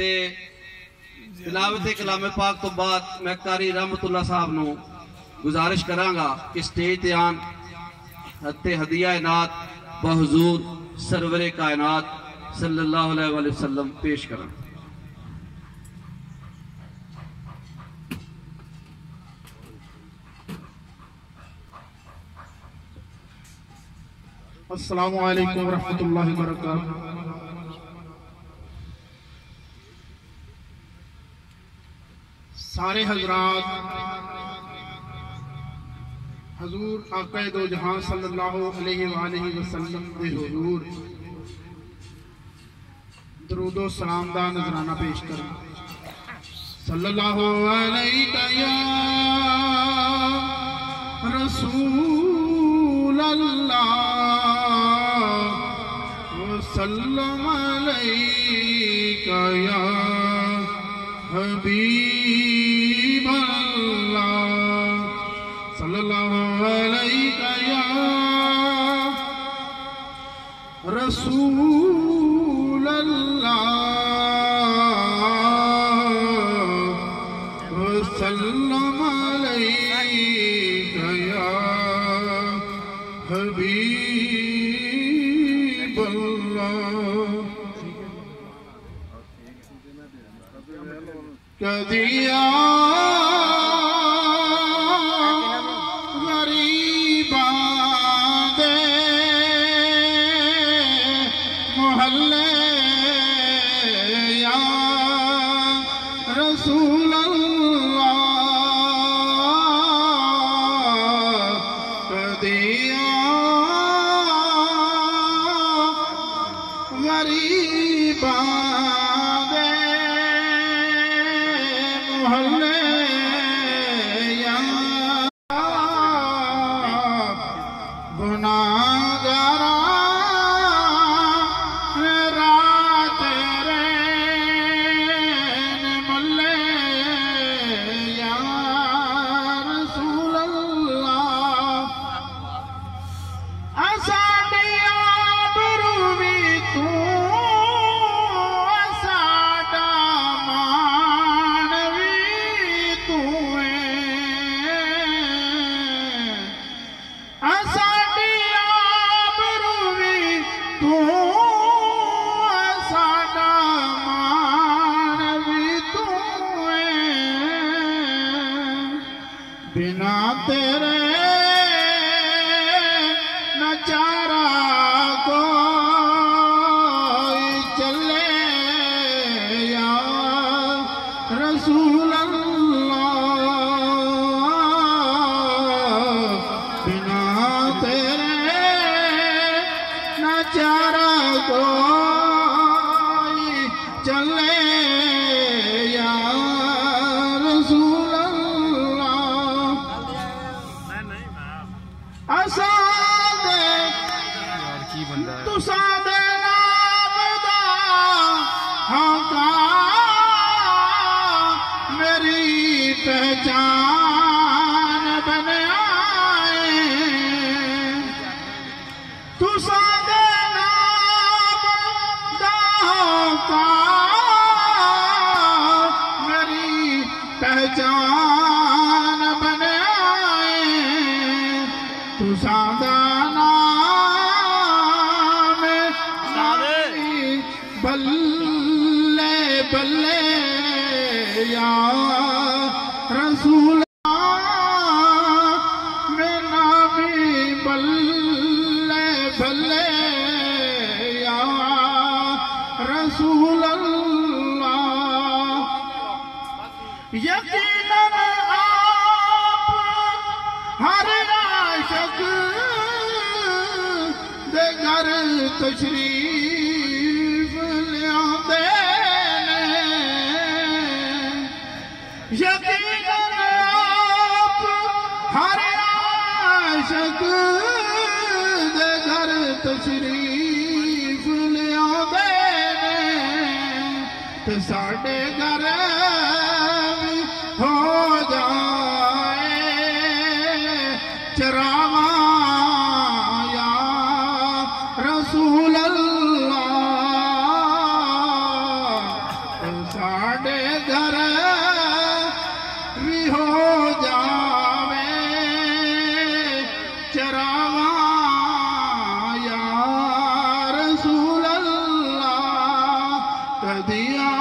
ते तिलावत कलाम पाक तो बाद मैं कारी रहमतुल्लाह साहब नू गुजारिश करांगा कि स्टेज ते आन ते हदिया नात बहजूर सरवरे कायनात सल्लल्लाहु अलैहि वसल्लम पेश करें। अस्सलामु अलैकुम रहमतुल्लाहि व बरकातुहू। सारे हजरात हजूर आका दो जहां सल्लल्लाहु अलैहि वसल्लम दे हुजूर दरूदो सलाम दा नजराना पेश करें। सल्लल्लाहु अलैहि या रसूल अल्लाह वसल्लम अलैका या हबीब अल्लाह सल्लल्लाहु अलैका या रसूल अल्लाह वसल्लम अलैका या हबीब अल्लाह। कदिया गरीबा दे मोहल्ले या रसूल अल्लाह कदिया गरीबा बिना तेरे नचारा कोई चले या रसूल अल्लाह बिना तेरे नचारा कोई चले या रसूल तुसा दे नाम दा हाका मेरी पहचान बनया तुसा दे नाम दा हाका मेरी पहचान बनया तुसा दा बल्ले बल्ले या रसूल मेरा भी बल्ले बल्ले या रसूल अल्लाह। यकीनन आप हर आशिक दे घर तशरीफ यकीनन आप हर आशिक दे घर तशरीफ लियादे ते साडे घर हो जाए चरावा या रसूल अल्लाह। दिया